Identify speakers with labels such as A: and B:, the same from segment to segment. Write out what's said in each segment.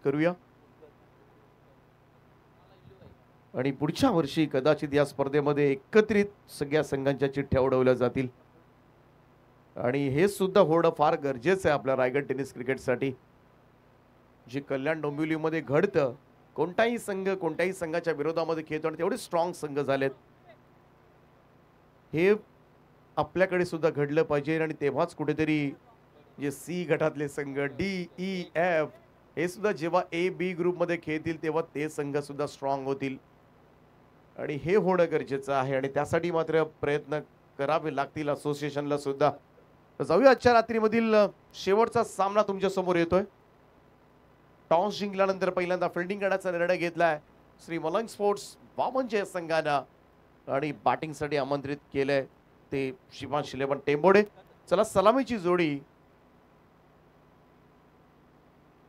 A: करूया आणि पुढच्या वर्षी कदाचित या स्पर्धेमध्ये एकत्रित सगळ्या संघांच्या चिठ्ठ्या उडवल्या जातील आणि हे सुद्धा होणं फार गरजेचं आहे आपल्या रायगड टेनिस क्रिकेटसाठी. जे कल्याण डोंबिवलीमध्ये घडतं, कोणताही संघ कोणत्याही संघाच्या विरोधामध्ये खेळतो आणि तेवढे स्ट्रॉंग संघ झालेत, हे आपल्याकडे सुद्धा घडलं पाहिजे आणि तेव्हाच कुठेतरी जे सी गटातले संघ DEF हे सुद्धा जेव्हा AB ग्रुपमध्ये खेळतील तेव्हा ते संघ सुद्धा स्ट्रॉंग होतील आणि हे होणं गरजेचं आहे आणि त्यासाठी मात्र प्रयत्न करावे लागतील असोसिएशनला सुद्धा. जाऊया आजच्या रात्रीमधील शेवटचा सामना तुमच्या समोर येतोय. टॉस जिंकल्यानंतर पहिल्यांदा फिल्डिंग करण्याचा निर्णय घेतलाय श्री मलंग स्पोर्ट्स वामनचे संघानं आणि बॅटिंगसाठी आमंत्रित केलंय ते शिवांश इलेव्हन टेंबोडे. चला सलामीची जोडी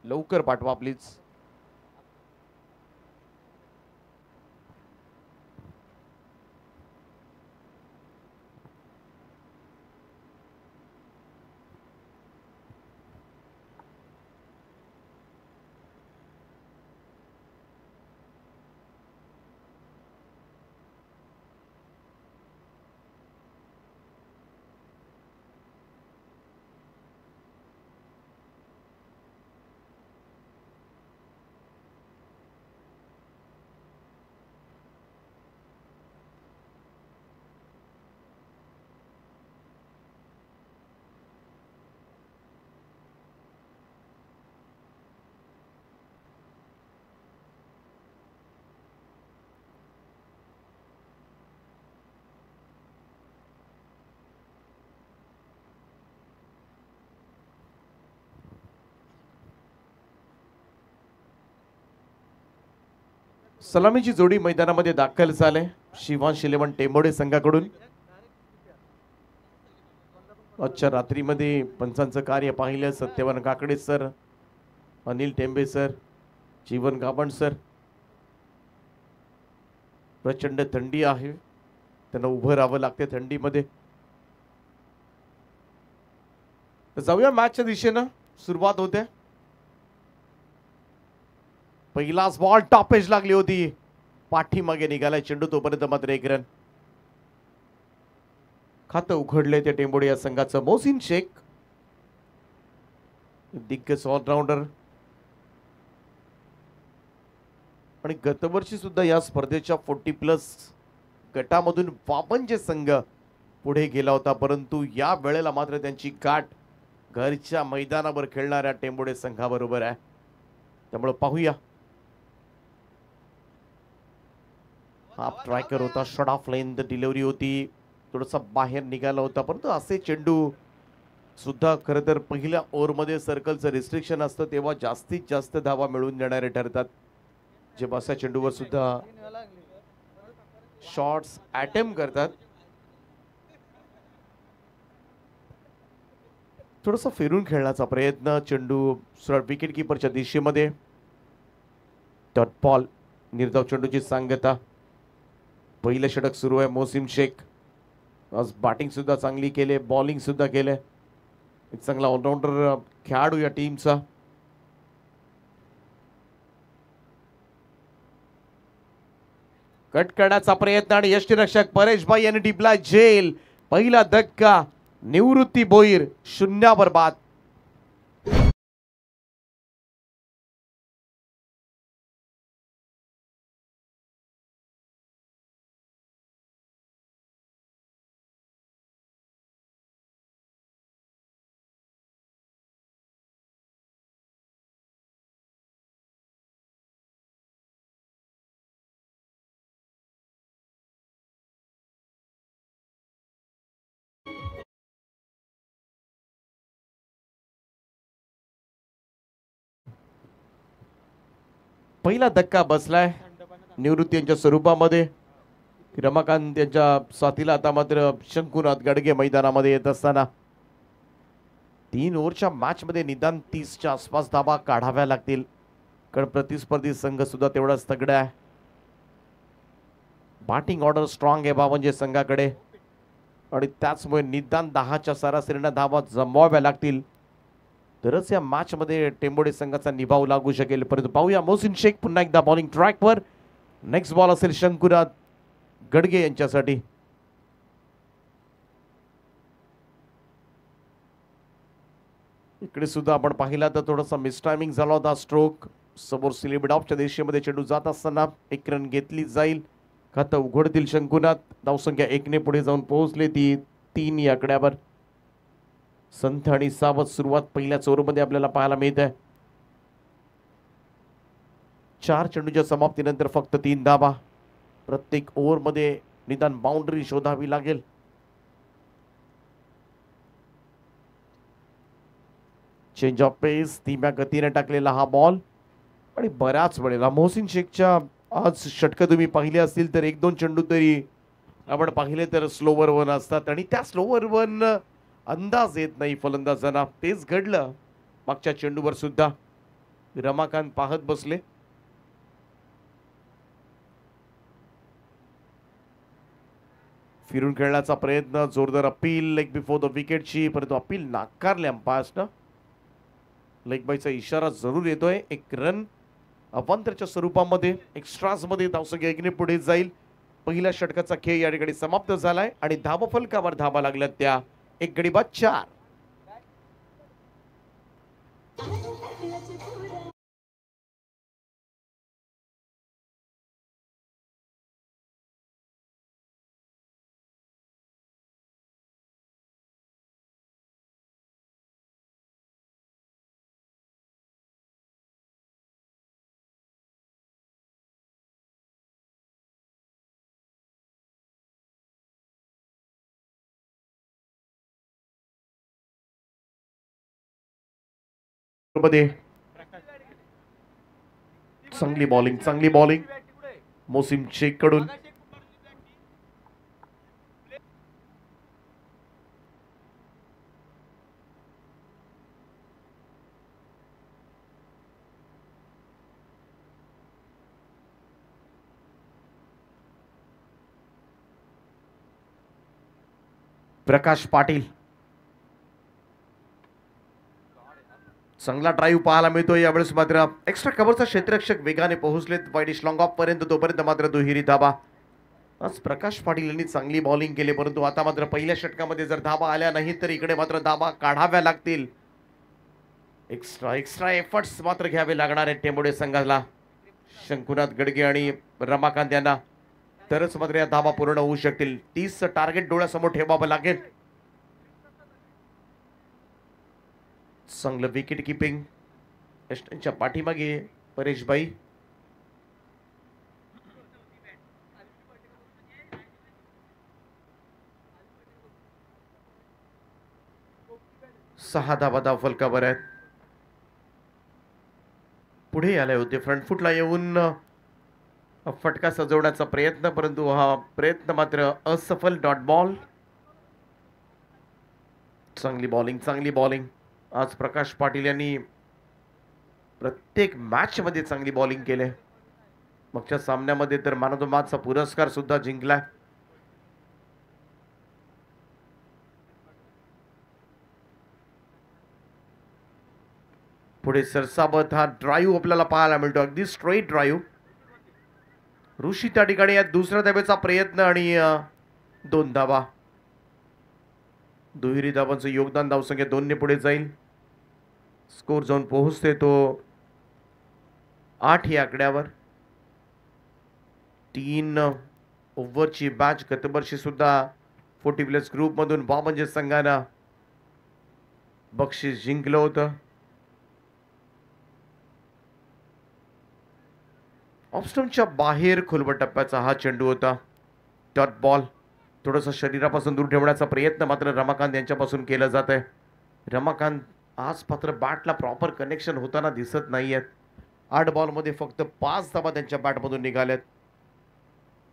A: लवकर पाठवा प्लीज. सलामीची जोडी मैदानामध्ये दाखल झाले शिवांश इलेव्हन टेंबोडे संघाकडून. आजच्या रात्रीमध्ये पंचांचं कार्य पाहिलं सत्यवान काकडे सर, अनिल टेंबे सर, जीवन गावण सर. प्रचंड थंडी आहे, त्यांना उभं राहावं लागते थंडीमध्ये. जाऊया मॅचच्या दिशेनं. सुरुवात होते. पहिलाच बॉल टॉप एज लागली होती, पाठीमागे निघालाय चेंडू, तोपर्यंत मात्र एक रन. खातं उघडले ते टेंबोडे या संघाचं. मोहसिन शेख दिग्गज ऑलराऊंडर आणि गतवर्षी सुद्धा या स्पर्धेच्या 40+ गटामधून 52 संघ पुढे गेला होता, परंतु या वेळेला मात्र त्यांची गाठ घरच्या मैदानावर खेळणाऱ्या टेंबोडे संघाबरोबर आहे. त्यामुळे पाहूया. हाफ ट्रायकर होता, शॉर्ट ऑफ लेंथ डिलिव्हरी होती, थोडासा बाहेर निघाला होता, परंतु असे चेंडू सुद्धा खरं तर पहिल्या ओव्हरमध्ये सर्कलचं रिस्ट्रिक्शन असतं तेव्हा जास्तीत जास्त धावा मिळवून देणारे ठरतात. जेव्हा अशा चेंडूवर सुद्धा शॉट्स अटेम्प्ट करतात. थोडासा फिरून खेळण्याचा प्रयत्न, चेंडू विकेट किपरच्या दिशेमध्ये. डॉट बॉल, निर्धाव चेंडूची सांगता. पहिलं षटक सुरू आहे. मोहसिन शेख आज बॅटिंग सुद्धा चांगली केले, बॉलिंग सुद्धा केले. एक चांगला ऑलराऊंडर खेळाडू या टीमचा. कट करण्याचा प्रयत्न आणि यष्टीरक्षक परेश भाई यांनी टिपला झेल. पहिला धक्का, निवृत्ती भोईर 0 बाद. पहिला धक्का बसलाय निवृत्ती यांच्या स्वरूपामध्ये. रमाकांत यांच्या साथीला आता मात्र शंकुनाथ गडगे मैदानामध्ये येत असताना 3 ओव्हरच्या मॅच मध्ये निदान 30च्या आसपास धावा काढाव्या लागतील, कारण प्रतिस्पर्धी संघ सुद्धा तेवढाच तगडा आहे. बॅटिंग ऑर्डर स्ट्रॉंग आहे म्हणजे संघाकडे आणि त्याचमुळे निदान 10च्या सरासरीने धावा जमवाव्या लागतील तरच या मॅच मध्ये टेंबोडे संघाचा निभाव लागू शकेल. परंतु पाहूया मोहसिन शेख पुन्हा एकदा बॉलिंग ट्रॅकवर. नेक्स्ट बॉल असेल शंकुनाथ गडगे यांच्यासाठी. इकडे सुद्धा आपण पाहिला तर थोडासा मिस टायमिंग झाला होता. स्ट्रोक समोर स्लिप ऑफच्या दिशेमध्ये चेंडू जात असताना एक रन घेतली जाईल. खातं उघडतील शंकुनाथ. धावसंख्या 1 ने पुढे जाऊन पोहोचले ती 3 या आकड्यावर. संथ आणि सावध सुरुवात पहिल्याच ओव्हरमध्ये आपल्याला पाहायला मिळत आहे. 4 चेंडूच्या समाप्तीनंतर फक्त 3 धावा. प्रत्येक ओव्हरमध्ये निदान बाउंड्री शोधावी लागेल. चेंज ऑफ पेस धीम्या गतीने टाकलेला हा बॉल. आणि बऱ्याच वेळेला मोहसिन शेखच्या आज षटकं तुम्ही पाहिले असतील तर 1-2 चेंडू तरी आपण पाहिले तर स्लोवर वन असतात आणि त्या स्लोवर वन अंदाज येत नाही फलंदाजांना. तेच घडलं मागच्या चेंडूवर सुद्धा. रमाकांत पाहत बसले. फिरून खेळण्याचा प्रयत्न, जोरदार अपील लेग बिफोर द विकेटची, परंतु अपील नाकारले अंपायर्सनं. लेग बायचा इशारा जरूर येतोय. एक रन अवांतरच्या स्वरूपामध्ये एक्स्ट्राज मध्ये धावसंख्या 1 ने पुढे जाईल. पहिल्या षटकाचा खेळ या ठिकाणी समाप्त झालाय आणि धावफलकावर धावा लागल्यात त्या 1 गडी बाद 4. मध्ये चांगली बॉलिंग मोहसिन शेख कडून. प्रकाश पाटील चांगला ड्राईव्ह पाहायला मिळतोय. यावेळेस मात्र एक्स्ट्रा कव्हरचा क्षेत्ररक्षक वेगाने पोहोचलेत वाईडिश लॉंग ऑफ पर्यंत. तोपर्यंत मात्र दुहेरी धाबा. आज प्रकाश पाटील यांनी चांगली बॉलिंग केली, परंतु आता मात्र पहिल्या षटकामध्ये जर धाबा आल्या नाहीत तर इकडे मात्र धाबा काढाव्या लागतील. एक्स्ट्रा एफर्ट्स मात्र घ्यावे लागणार आहेत टेंबोडे संघाला. शंकुनाथ गडगे आणि रमाकांत यांना, तरच मात्र या धाबा पूर्ण होऊ शकतील. 30 टार्गेट डोळ्यासमोर ठेवावं लागेल. चांगलं विकेट किपिंग एस्टनच्या पाठीमागे परेशभाई. सहा धावा फलकावर आहेत. पुढे आले होते फ्रंट फुटला येऊन फटका सजवण्याचा प्रयत्न, परंतु हा प्रयत्न मात्र असफल. Dot ball. चांगली बॉलिंग. आज प्रकाश पाटील यांनी प्रत्येक मॅच मध्ये चांगली बॉलिंग केले. मागच्या सामन्यामध्ये तर मॅन ऑफ द मॅचचा पुरस्कार सुद्धा जिंकलाय. पुढे सरसावत हा ड्राईव्ह आपल्याला पाहायला मिळतो. अगदी स्ट्रेट ड्राईव्ह. ऋषी त्या ठिकाणी या दुसऱ्या धावेचा प्रयत्न आणि 2 धावा. दुहेरी धावांचं योगदान. धावसंख्या 2 ने पुढे जाईल. स्कोर जाऊन पोहोचते तो 8 या आकड्यावर. 3 ओव्हरची बॅच गतवर्षी सुद्धा 40 प्लस ग्रुप मधून बाबंजे संघानं बक्षीस जिंकलं होतं. ऑफस्टंपच्या बाहेर खोलवर टप्प्याचा हा चेंडू होता. Dot ball. थोडंसं शरीरापासून दूर ठेवण्याचा प्रयत्न मात्र रमाकांत यांच्यापासून केला जात आहे. रमाकांत आज मात्र बॅटला प्रॉपर कनेक्शन होताना दिसत नाहीयेत. 8 बॉलमध्ये फक्त 5 धावा त्यांच्या बॅटमधून निघाल्यात.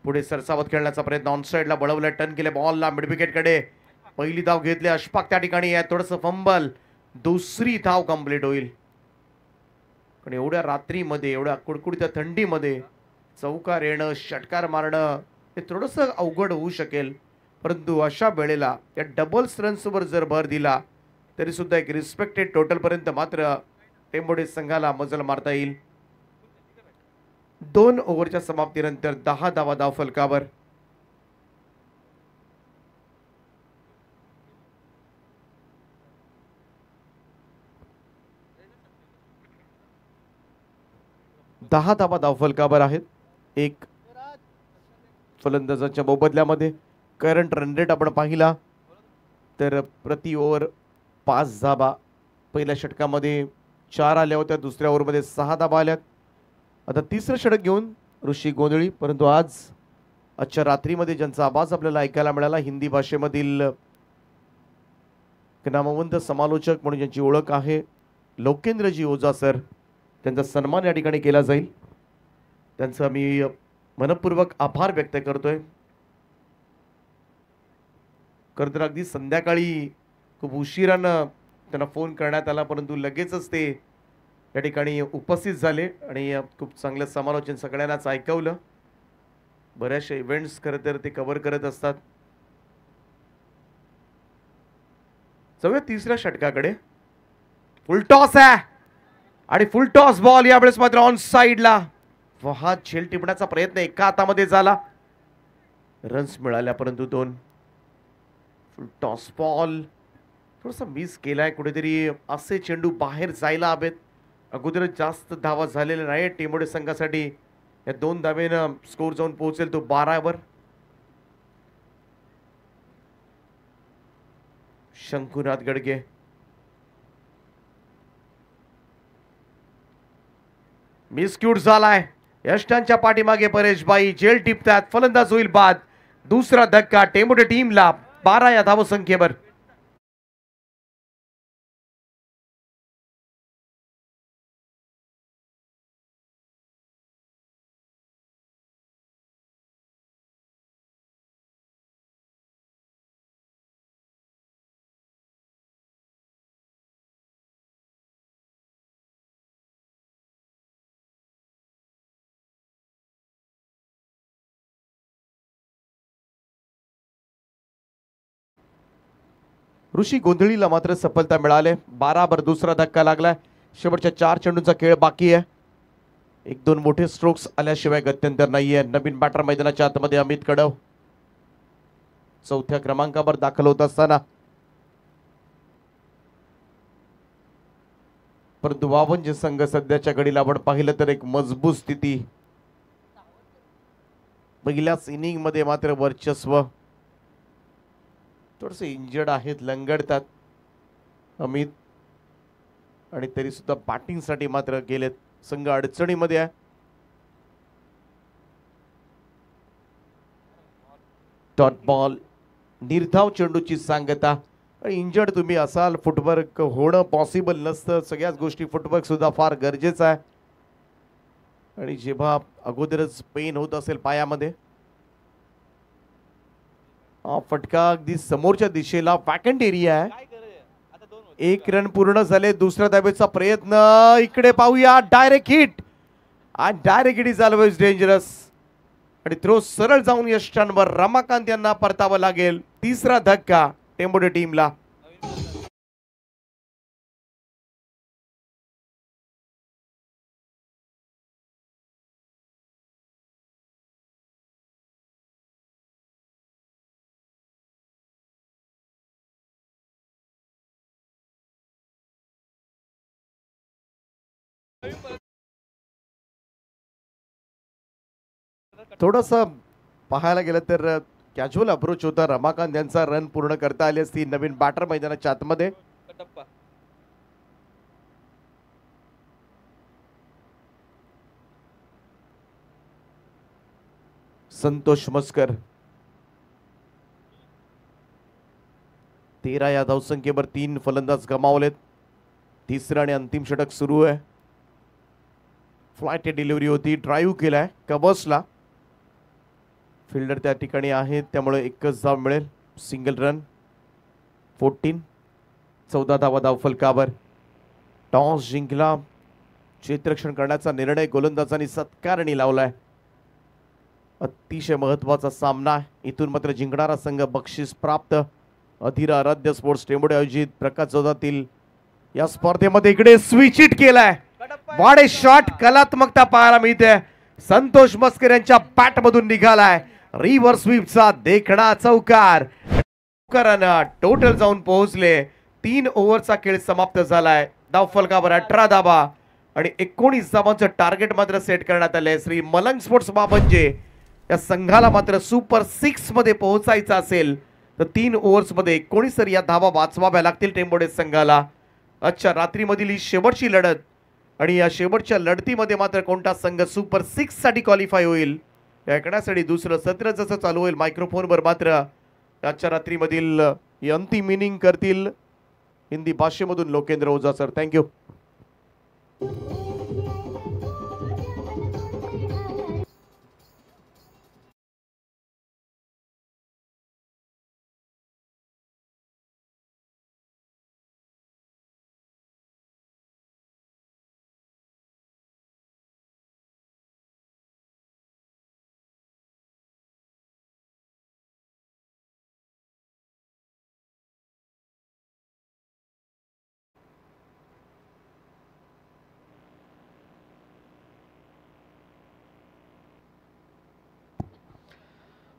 A: पुढे सरसावत खेळण्याचा प्रयत्न. ऑन साइडला बळवलं. टर्न केले बॉलला मिड विकेटकडे. पहिली धाव घेतली. अशफाक त्या ठिकाणी आहे. थोडंसं फंबल. दुसरी धाव कंप्लीट होईल. पण एवढ्या रात्रीमध्ये, एवढ्या कुडकुडत्या थंडीमध्ये चौकार येणं, षटकार मारणं हे थोडंसं अवघड होऊ शकेल. परंतु अशा वेळेला या डबल्स रन्सवर जर भर दिला तरी सुद्धा एक रिस्पेक्टेड टोटल पर्यंत मात्र टेंबोडे संघाला मजल मारता येईल. 2 ओव्हरच्या समाप्तीनंतर 10 धावा धावफलकावर. दहा धावा धावफलकावर आहेत. एक फलंदाजाच्या मोबदल्यामध्ये करंट रन रेट आपण पाहिला तर प्रति ओव्हर 5 धावा. पहिल्या षटकामध्ये 4 आल्या होत्या, दुसऱ्या ओव्हरमध्ये 6 धावा आल्यात. आता तिसरं षटक घेऊन ऋषी गोंधळी, परंतु आजच्या रात्रीमध्ये ज्यांचा आवाज आपल्याला ऐकायला मिळाला हिंदी भाषेमधील नामवंत समालोचक म्हणून ज्यांची ओळख आहे लोकेंद्रजी ओझा सर, त्यांचा सन्मान या ठिकाणी केला जाईल. त्यांचा मी मनपूर्वक आभार व्यक्त करतोय. खरं तर अगदी संध्याकाळी खूप उशिरानं त्यांना फोन करण्यात आला, परंतु लगेचच ते या ठिकाणी उपस्थित झाले आणि खूप चांगलं समालोचन सगळ्यांनाच ऐकवलं. बऱ्याचशा इव्हेंट्स खरं तर ते कव्हर करत असतात. जाऊया तिसऱ्या षटकाकडे. फुल टॉस आहे आणि फुल टॉस बॉल यावेळेस मात्र ऑन साइडला. हा झेल टिपण्याचा प्रयत्न एका हातामध्ये झाला, रन्स मिळाल्या परंतु 2. फुल टॉस बॉल थोडासा मिस केलाय कुठेतरी. असे चेंडू बाहेर जायला हवेत. अगोदर जास्त धावा झालेल्या नाही टेंबोडे संघासाठी. या 2 धावेनं स्कोर जाऊन पोहोचेल तो 12 वर. शंकुनाथ गडगे मिसक्यूट झालाय. यष्टांच्या पाठीमागे परेशबाई जेल टिपतात. फलंदाज होईल बाद. दुसरा धक्का टेंबोडे टीमला 12 या धावसंख्येवर. ऋषी गोंधळीला मात्र सफलता मिळाले. 12 वर दुसरा धक्का लागलाय. शेवटच्या 4 चेंडूंचा खेळ बाकी आहे. 1-2 मोठे स्ट्रोक्स आल्याशिवाय गत्यंतर नाहीये. नवीन बॅटर मैदानाच्या आतमध्ये अमित कडव 4थ्या क्रमांकावर दाखल होत असताना परंतु वावंजे संघ सध्याच्या घडीला आपण पाहिलं तर एक मजबूत स्थिती. पहिल्याच इनिंग मध्ये मात्र वर्चस्व. थोडेसे इंजर्ड आहेत, लंगडतात अमित आणि तरी सुद्धा बॅटिंग साठी मात्र गेलेत. संघ अडचणीमध्ये आहे. डॉट बॉल निर्धाव चेंडूची सांगता. इंजर्ड तुम्ही असाल, फुटवर्क होणं पॉसिबल नसतं. सगळ्याच गोष्टी फुटवर्क सुद्धा फार गरजेचं आहे. आणि जेव्हा अगोदरच पेन होत असेल पायामध्ये, हा फटका अगदी समोरच्या दिशेला वॅकंट एरिया आहे. 1 रन पूर्ण झाले. दुसऱ्या धावेचा प्रयत्न इकडे पाहूया. डायरेक्ट हिट आणि direct hit is always dangerous आणि थ्रो सरळ जाऊन यष्टांवर रमाकांत यांना परतावं लागेल. तिसरा धक्का टेंबोडे टीमला. थोडस पाहायला गेलं तर कॅज्युअल अप्रोच होता. रमाकांत यांचा रन पूर्ण करता आली असती. नवीन बॅटर मैदानाच्या आतमध्ये. संतोष मस्कर 13 या धावसंख्येवर 3 फलंदाज गमावलेत. तिसरं आणि अंतिम षटक सुरू आहे. फ्लाइट डिलिव्हरी होती. ड्राईव्ह केलाय कबर्सला. फिल्डर त्या ठिकाणी आहेत त्यामुळे एकच धाव मिळेल. Single run. 14. 14 धावा धावफलकावर. टॉस जिंकला. क्षेत्ररक्षण करण्याचा निर्णय गोलंदाजांनी सत्कारणी लावलाय. अतिशय महत्वाचा सामना. इथून मात्र जिंकणारा संघ बक्षीस प्राप्त. अधीरा आराध्य स्पोर्ट्स टेंबोडे आयोजित प्रकाश चौदातील या स्पर्धेमध्ये इकडे स्विच हिट केलाय. वाडे शॉट कलात्मकता पाहायला मिळते. संतोष मस्कर यांच्या बॅट मधून निघालाय. रिव्हर्स स्वीपचा देखणा चौकार. टोटल जाऊन पोहोचले. 3 ओव्हरचा खेळ समाप्त झालाय. धाव फलकावर 18 धावा आणि 19 धावांचं टार्गेट मात्र सेट करण्यात आलंय. श्री मलंग स्पोर्ट्स बाबंजे या संघाला मात्र सुपर 6 मध्ये पोहोचायचं असेल तर 3 ओव्हर्स मध्ये 19 तर या धावा वाचवाव्या लागतील टेंबोडे संघाला. अच्छा, रात्रीमधील ही शेवटची लढत आणि या शेवटच्या लढतीमध्ये मात्र कोणता संघ सुपर 6 साठी क्वालिफाय होईल हे ऐकण्यासाठी दुसरं सत्र जसं चालू होईल मायक्रोफोनवर मात्र आजच्या रात्रीमधील ही अंतिम इनिंग करतील हिंदी भाषेमधून Lokendra Ojha sir. Thank you.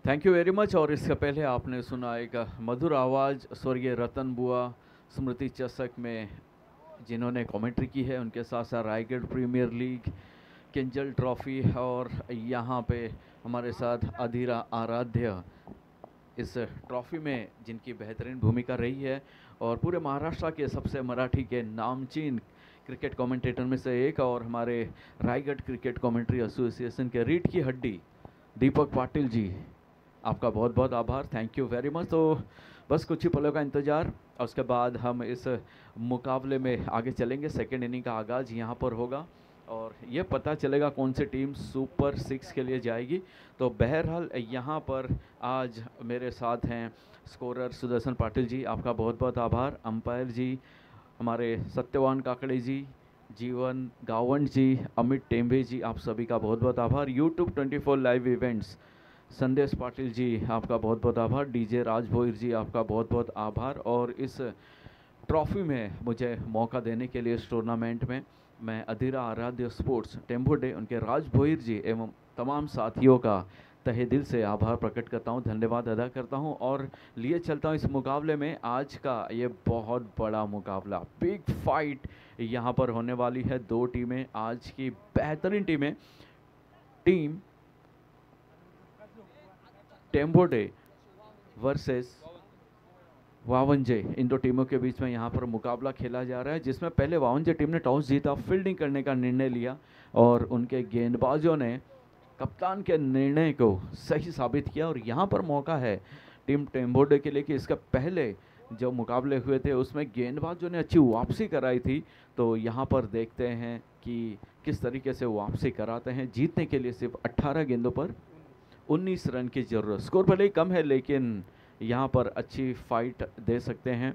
B: Thank you very much. और इससे पहले आपने सुना एक मधुर आवाज़ स्वर्गीय रतन बुआ स्मृति चषक में जिन्होंने कमेंट्री की है. उनके साथ साथ Raigad premier league, Kinjal trophy और यहाँ पे हमारे साथ अधीरा आराध्य इस ट्रॉफी में जिनकी बेहतरीन भूमिका रही है और पूरे महाराष्ट्र के सबसे मराठी के नामचीन क्रिकेट कमेंटेटर में से एक और हमारे रायगढ़ क्रिकेट कमेंट्री एसोसिएशन के रीढ़ की हड्डी दीपक पाटिल जी, आपका बहुत बहुत आभार. Thank you very much. तो बस कुछ ही पलों का इंतज़ार और उसके बाद हम इस मुकाबले में आगे चलेंगे. सेकेंड इनिंग का आगाज़ यहाँ पर होगा और ये पता चलेगा कौन सी टीम सुपर 6 के लिए जाएगी. तो बहरहाल यहाँ पर आज मेरे साथ हैं स्कोरर सुदर्शन पाटिल जी, आपका बहुत बहुत आभार. अंपायर जी हमारे सत्यवान काकड़े जी, जीवन गावंड जी, अमित टेम्बे जी, आप सभी का बहुत बहुत आभार. यूट्यूब 24 लाइव इवेंट्स संदेश पाटिल जी, आपका बहुत बहुत आभार. डीजे राज भोईर जी, आपका बहुत बहुत आभार. और इस ट्रॉफी में मुझे मौका देने के लिए इस टूर्नामेंट में मैं अधीरा आराध्य स्पोर्ट्स टेंबोडे, उनके राज भोईर जी एवं तमाम साथियों का तहे दिल से आभार प्रकट करता हूं, धन्यवाद अदा करता हूं. और लिए चलता हूं इस मुकाबले में. आज का ये बहुत बड़ा मुकाबला, बिग फाइट यहाँ पर होने वाली है. 2 टीमें, आज की बेहतरीन टीमें, टीम टेंबोडे वर्सेस वावंजे, इन 2 टीमों के बीच में यहाँ पर मुकाबला खेला जा रहा है, जिसमें पहले वावंजे टीम ने टॉस जीता, फील्डिंग करने का निर्णय लिया और उनके गेंदबाजों ने कप्तान के निर्णय को सही साबित किया. और यहाँ पर मौका है टीम टेंबोडे के लिए कि इसका पहले जो मुकाबले हुए थे उसमें गेंदबाजों ने अच्छी वापसी कराई थी. तो यहाँ पर देखते हैं कि किस तरीके से वापसी कराते हैं. जीतने के लिए सिर्फ 18 गेंदों पर 19 रन की ज़रूरत. स्कोर भले ही कम है लेकिन यहाँ पर अच्छी फाइट दे सकते हैं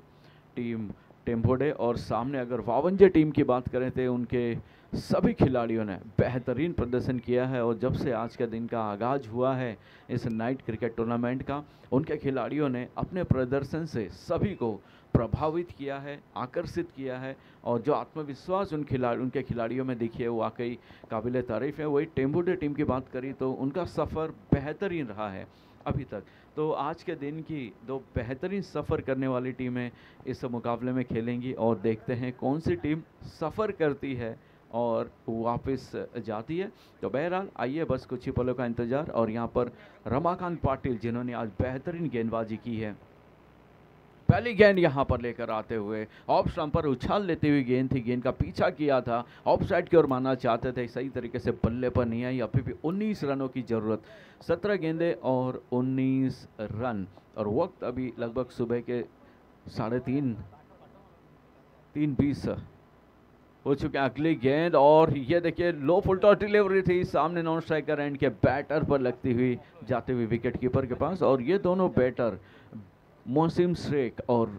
B: टीम टेंबोडे. और सामने अगर वावंजे टीम की बात करें तो उनके सभी खिलाड़ियों ने बेहतरीन प्रदर्शन किया है. और जब से आज के दिन का आगाज़ हुआ है इस नाइट क्रिकेट टूर्नामेंट का, उनके खिलाड़ियों ने अपने प्रदर्शन से सभी को प्रभावित किया है, आकर्षित किया है. और जो आत्मविश्वास उनके खिलाड़ियों में दिखी है वो वाकई काबिल तारीफ़ है. वही टेंबोडे टीम की बात करी तो उनका सफ़र बेहतरीन रहा है अभी तक. तो आज के दिन की 2 बेहतरीन सफ़र करने वाली टीमें इस मुकाबले में खेलेंगी और देखते हैं कौन सी टीम सफ़र करती है और वापस जाती है. तो बहरहाल आइए, बस कुछ ही पलों का इंतज़ार. और यहाँ पर रमाकांत पाटिल जिन्होंने आज बेहतरीन गेंदबाजी की है, पहली गेंद यहाँ पर लेकर आते हुए ऑफ स्टंप पर उछाल लेती हुई गेंद थी, गेंद का पीछा किया था, ऑफ साइड की ओर मानना चाहते थे, सही तरीके से बल्ले पर नहीं आई. अभी भी 19 रनों की ज़रूरत, 17 गेंदें और 19 रन. और वक्त अभी लगभग सुबह के 3:30 हो चुके हैं. अगली गेंद और ये देखिए लो फुल टॉस डिलीवरी थी, सामने नॉन स्ट्राइकर एंड के बैटर पर लगती हुई जाते हुए विकेट कीपर के पास. और ये दोनों बैटर मोहसिन शेख और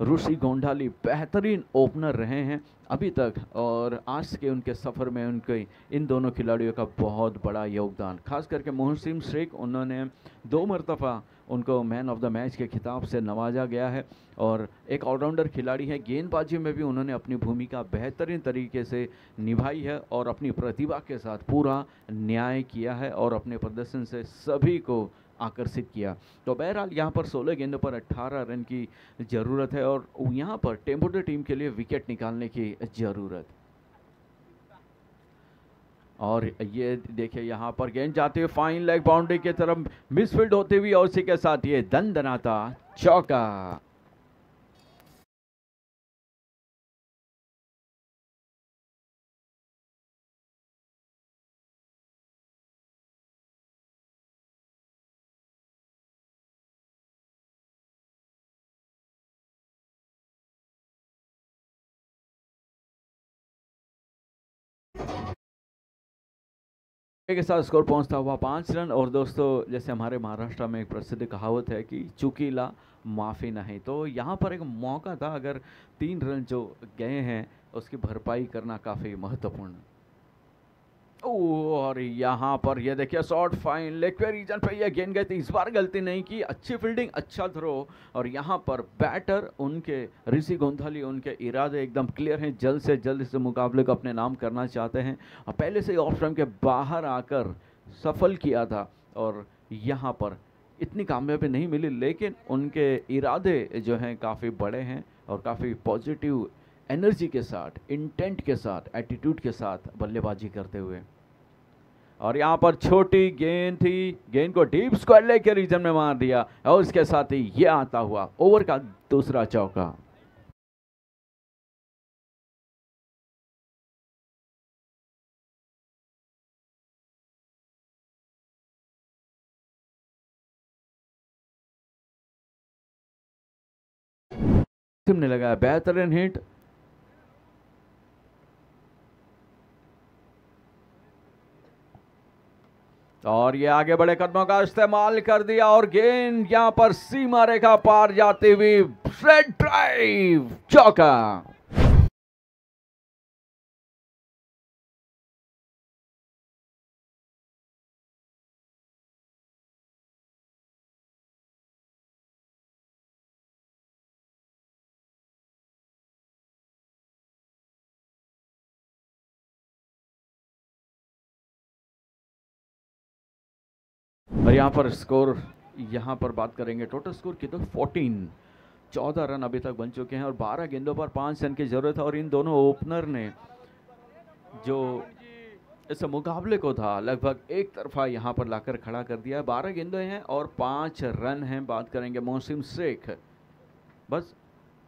B: ऋषि गोंडाली बेहतरीन ओपनर रहे हैं अभी तक, और आज के उनके सफ़र में उनके इन दोनों खिलाड़ियों का बहुत बड़ा योगदान, खास करके मोहसिन शेख, उन्होंने 2 मरतबा उनको मैन ऑफ द मैच के खिताब से नवाजा गया है, और एक ऑलराउंडर खिलाड़ी है। गेंदबाजी में भी उन्होंने अपनी भूमिका बेहतरीन तरीके से निभाई है और अपनी प्रतिभा के साथ पूरा न्याय किया है और अपने प्रदर्शन से सभी को आकर्षित किया। तो बहरहाल यहाँ पर 16 गेंदों पर 18 रन की ज़रूरत है और यहाँ पर टेम्पोडे टीम के लिए विकेट निकालने की ज़रूरत। और ये देखिए यहाँ पर गेंद जाते हुए फाइन लेग बाउंड्री की तरफ मिसफील्ड होते हुए, और इसी के साथ ये दनदनाता चौका। के साथ स्कोर पहुंचता हुआ 5 रन। और दोस्तों, जैसे हमारे महाराष्ट्र में एक प्रसिद्ध कहावत है कि चुकीला माफ़ी नहीं, तो यहाँ पर एक मौका था, अगर 3 रन जो गए हैं उसकी भरपाई करना काफ़ी महत्वपूर्ण। और यहाँ पर ये देखिए शॉट फाइन लेग के रीजन पे ये गेंद गई थी, इस बार गलती नहीं की, अच्छी फील्डिंग, अच्छा थ्रो। और यहाँ पर बैटर उनके ऋषि गोंधाली, उनके इरादे एकदम क्लियर हैं, जल्द से जल्द इस मुकाबले को अपने नाम करना चाहते हैं, और पहले से ऑफ स्टंप के बाहर आकर सफल किया था, और यहाँ पर इतनी कामयाबी नहीं मिली, लेकिन उनके इरादे जो हैं काफ़ी बड़े हैं और काफ़ी पॉजिटिव एनर्जी के साथ, इंटेंट के साथ, एटीट्यूड के साथ बल्लेबाजी करते हुए। और यहाँ पर छोटी गेंद थी, गेंद को डीप स्क्वायर लेग के रीजन में मार दिया, और इसके साथ ही ये आता हुआ ओवर का दूसरा चौका। ने लगाया बेहतरीन हिट। और ये आगे बड़े कदमों का इस्तेमाल कर दिया, और गेंद यहां पर सीमा रेखा पार जाती हुई स्ट्रेट ड्राइव चौका। और यहाँ पर स्कोर, यहाँ पर बात करेंगे टोटल स्कोर की, तो 14 रन अभी तक बन चुके हैं, और 12 गेंदों पर 5 रन की जरूरत है। और इन दोनों ओपनर ने जो इस मुकाबले को था लगभग एक तरफा यहाँ पर लाकर खड़ा कर दिया। 12 गेंदें हैं और 5 रन हैं। बात करेंगे मोहसिन शेख, बस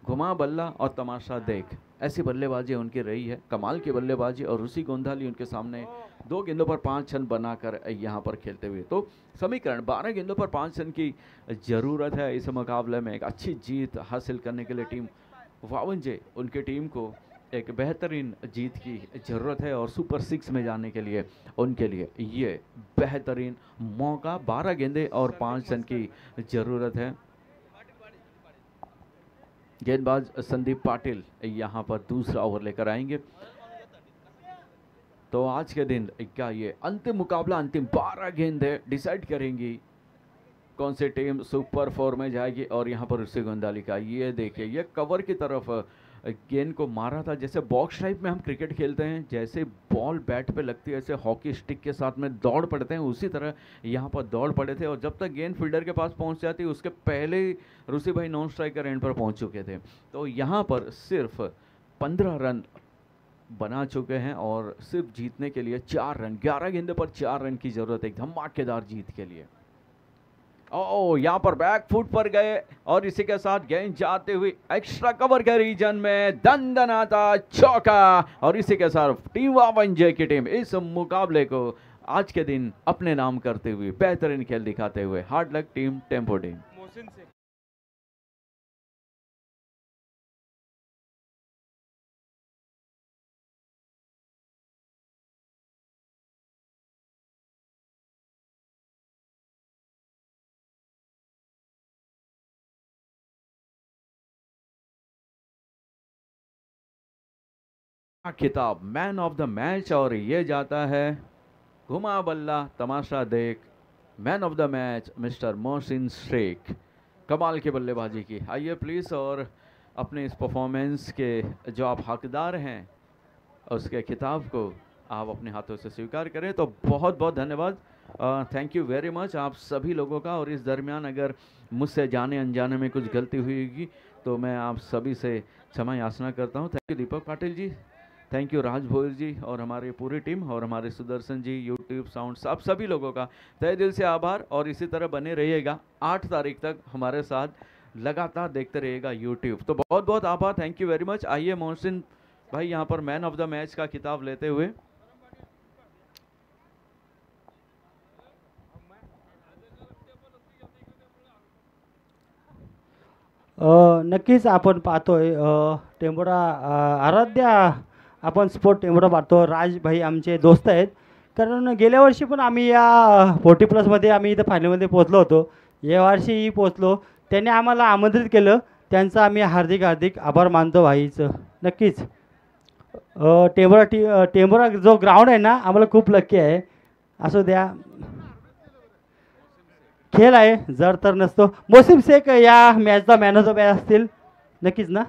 B: घुमा बल्ला और तमाशा देख, ऐसी बल्लेबाजी उनकी रही है, कमाल की बल्लेबाजी। और ऋषि गोंधाली उनके सामने 2 गेंदों पर 5 रन बनाकर यहाँ पर खेलते हुए, तो समीकरण 12 गेंदों पर 5 रन की ज़रूरत है इस मुकाबले में एक अच्छी जीत हासिल करने के लिए। टीम वावंजे, उनकी टीम को एक बेहतरीन जीत की ज़रूरत है, और सुपर 6 में जाने के लिए उनके लिए ये बेहतरीन मौका। 12 गेंदें और 5 रन की ज़रूरत है। गेंदबाज संदीप पाटिल यहाँ पर दूसरा ओवर लेकर आएंगे। तो आज के दिन का ये अंतिम मुकाबला, अंतिम 12 गेंदें डिसाइड करेंगी कौन सी टीम सुपर 4 में जाएगी। और यहाँ पर ऋषि गोंधाली का ये देखिए, ये कवर की तरफ गेंद को मारा था। जैसे बॉक्स टाइप में हम क्रिकेट खेलते हैं, जैसे बॉल बैट पे लगती है, ऐसे हॉकी स्टिक के साथ में दौड़ पड़ते हैं, उसी तरह यहाँ पर दौड़ पड़े थे। और जब तक गेंद फील्डर के पास पहुँच जाती, उसके पहले ऋषि भाई नॉन स्ट्राइकर एंड पर पहुँच चुके थे। तो यहाँ पर सिर्फ 15 रन बना चुके हैं, और सिर्फ जीतने के लिए 4 रन, 11 गेंदे पर 4 रन की ज़रूरत है एक धमाकेदार जीत के लिए। ओ, यहाँ पर बैक फुट पर गए, और इसी के साथ गेंद जाते हुए एक्स्ट्रा कवर के रीजन में दंदनाता चौका। और इसी के साथ टीम वावंजे की टीम इस मुकाबले को आज के दिन अपने नाम करते हुए बेहतरीन खेल दिखाते हुए, हार्ड लक टीम टेम्पोडे। खिताब मैन ऑफ द मैच और ये जाता है घुमा बल्ला तमाशा देख man of the match mister Mohsin Shaikh. कमाल की बल्लेबाजी की। आइए प्लीज़ और अपने इस परफॉर्मेंस के जो आप हकदार हैं उसके खिताब को आप अपने हाथों से स्वीकार करें। तो बहुत बहुत धन्यवाद, थैंक यू वेरी मच आप सभी लोगों का। और इस दरमियान अगर मुझसे जाने अनजाने में कुछ गलती हुई होगी तो मैं आप सभी से क्षमा याचना करता हूं। Thank you Deepak Patil ji, thank you Raj Bhor ji और हमारी पूरी टीम और हमारे सुदर्शन जी, यूट्यूब साउंड, आप सभी लोगों का तहे दिल से आभार। और इसी तरह बने रहिएगा 8 तारीख तक हमारे साथ लगातार देखते रहिएगा यूट्यूब। तो बहुत बहुत आभार, थैंक यू वेरी मच। आइए मोहसिन भाई यहाँ पर मैन ऑफ द मैच का खिताब लेते हुए।
C: नक्कीच आपण पाहतोय टेंबोरा आराध्या आपण स्पोर्ट टेंबोरा पाहतो। राज भाई आमचे दोस्त आहेत, कारण गेल्या वर्षी पण आम्ही या 40+ आम्ही इथं फायनलमध्ये पोहोचलो होतो, या वर्षीही पोहोचलो। त्यांनी आम्हाला आमंत्रित केलं, त्यांचा आम्ही हार्दिक हार्दिक आभार मानतो भाईचं। नक्कीच टेंबोरा जो ग्राउंड आहे ना आम्हाला खूप लक्की आहे। असू द्या, खेळ आहे, जर तर नसतो। मोसिम शेख या मॅचचा मॅन ऑफ द मॅच असतील, नक्कीच ना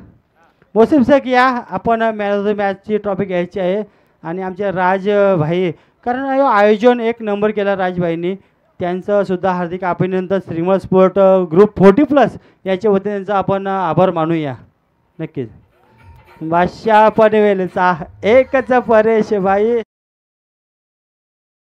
C: मोसिम शेख या आपण मॅन ऑफ द मॅचची ट्रॉफी घ्यायची आहे। आणि आमचे राज भाई, कारण हे आयोजन एक नंबर केला राजभाईंनी, त्यांचं सुद्धा हार्दिक अभिनंदन। श्रीमंत स्पोर्ट ग्रुप 40+ याच्या वतीने त्यांचा आपण आभार मानूया। नक्कीच बादशाह पनवेलचा एकच परेश भाई।